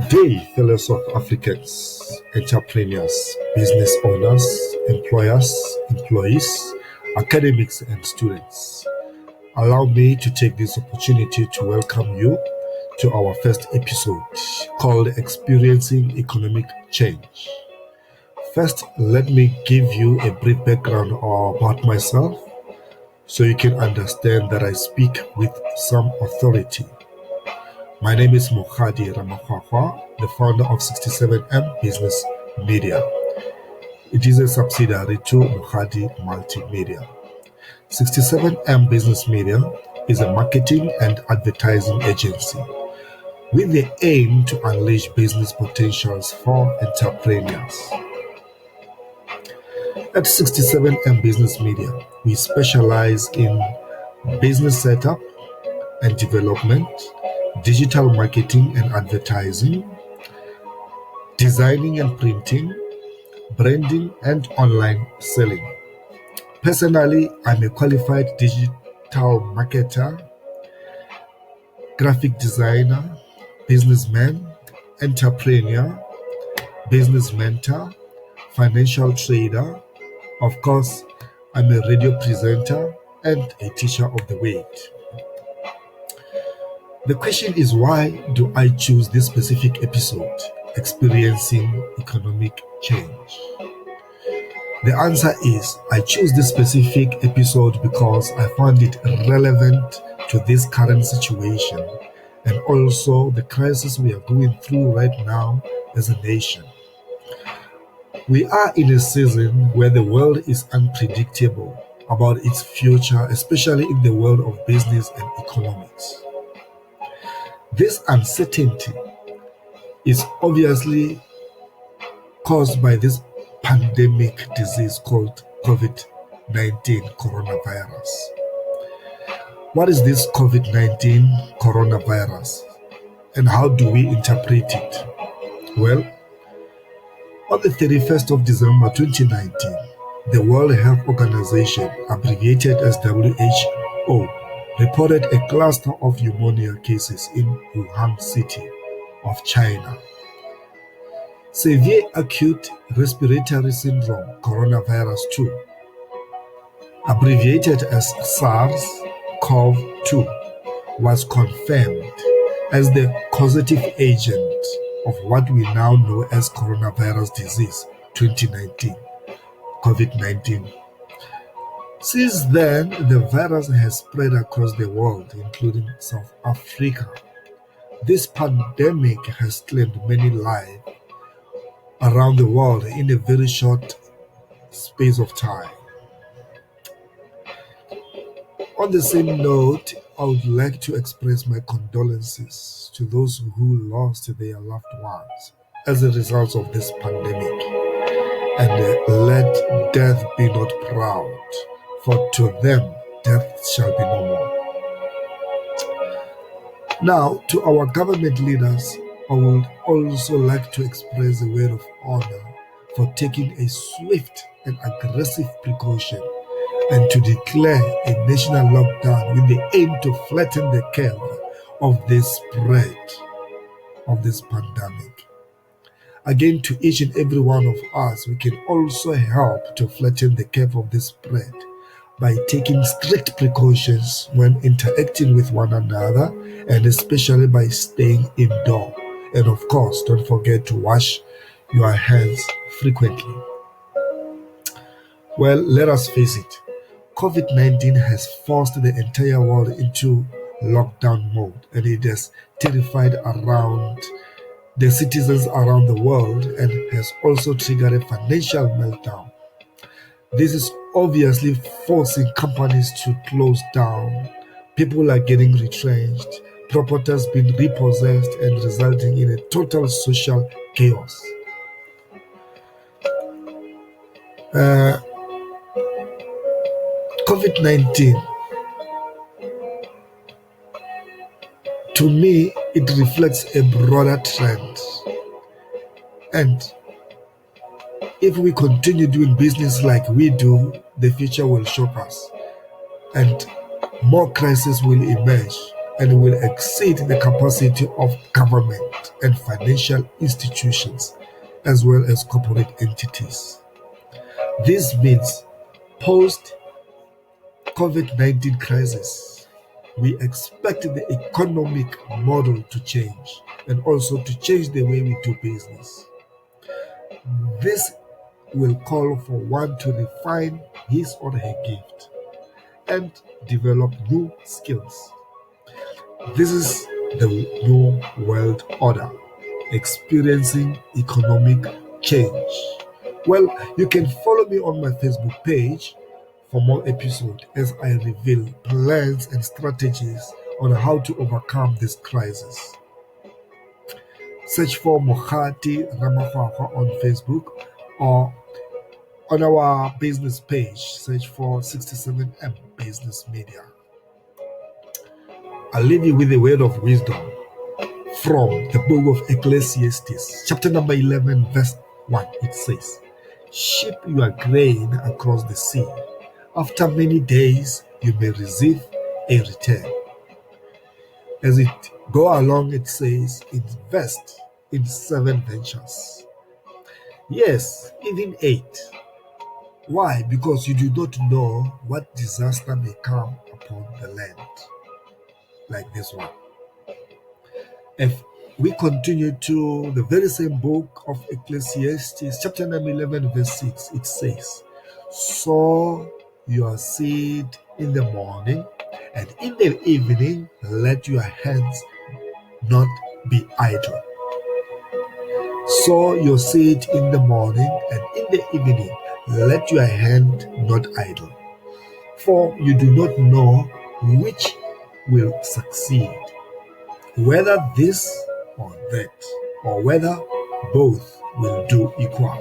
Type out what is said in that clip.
Day, fellow South Africans, entrepreneurs, business owners, employers, employees, academics, and students. Allow me to take this opportunity to welcome you to our first episode called Experiencing Economic Change. First, let me give you a brief background about myself so you can understand that I speak with some authority. My name is Mokgadi Ramakwakwa, the founder of 67M Business Media. It is a subsidiary to Mokgadi Multimedia. 67M Business Media is a marketing and advertising agency with the aim to unleash business potentials for entrepreneurs. At 67M Business Media, we specialize in business setup and development, digital marketing and advertising, designing and printing, branding, and online selling. Personally, I'm a qualified digital marketer, graphic designer, businessman, entrepreneur, business mentor, financial trader. Of course, I'm a radio presenter and a teacher of the word. The question is, why do I choose this specific episode, Experiencing Economic Change? The answer is, I choose this specific episode because I found it relevant to this current situation and also the crisis we are going through right now as a nation. We are in a season where the world is unpredictable about its future, especially in the world of business and economics. This uncertainty is obviously caused by this pandemic disease called COVID-19 coronavirus. What is this COVID-19 coronavirus and how do we interpret it? Well, on the 31st of December 2019, the World Health Organization, abbreviated as WHO, reported a cluster of pneumonia cases in Wuhan City of China. Severe acute respiratory syndrome, coronavirus 2, abbreviated as SARS-CoV-2, was confirmed as the causative agent of what we now know as coronavirus disease 2019, COVID-19. Since then, the virus has spread across the world, including South Africa. This pandemic has claimed many lives around the world in a very short space of time. On the same note, I would like to express my condolences to those who lost their loved ones as a result of this pandemic. And let death be not proud, for to them death shall be no more. Now, to our government leaders, I would also like to express a word of honor for taking a swift and aggressive precaution and to declare a national lockdown with the aim to flatten the curve of the spread of this pandemic. Again, to each and every one of us, we can also help to flatten the curve of this spread by taking strict precautions when interacting with one another, and especially by staying indoors. And of course, don't forget to wash your hands frequently. Well, let us face it. COVID-19 has forced the entire world into lockdown mode, and it has terrified around the citizens around the world and has also triggered a financial meltdown. This is obviously forcing companies to close down. People are getting retrenched, properties being repossessed, and resulting in a total social chaos. COVID-19, to me, it reflects a broader trend. And if we continue doing business like we do, the future will shock us. And more crises will emerge and will exceed the capacity of government. government and financial institutions, as well as corporate entities. This means post-COVID-19 crisis, we expect the economic model to change and also to change the way we do business. This will call for one to refine his or her gift and develop new skills. This is the new world order, experiencing economic change. Well, you can follow me on my Facebook page for more episodes as I reveal plans and strategies on how to overcome this crisis. Search for Mohati Ramaphosa on Facebook, or on our business page, search for 67M Business Media. I'll leave you with a word of wisdom from the book of Ecclesiastes, chapter number 11, verse 1. It says, "Ship your grain across the sea. After many days, you may receive a return." As it go along, it says, invest in 7 ventures. Yes, even 8. Why? Because you do not know what disaster may come upon the land, like this one. If we continue to the very same book of Ecclesiastes, chapter number 11, verse 6, it says, "Sow your seed in the morning, and in the evening let your hands not be idle." Sow your seed in the morning, and in the evening let your hand not idle. For you do not know which will succeed, whether this or that, or whether both will do equal.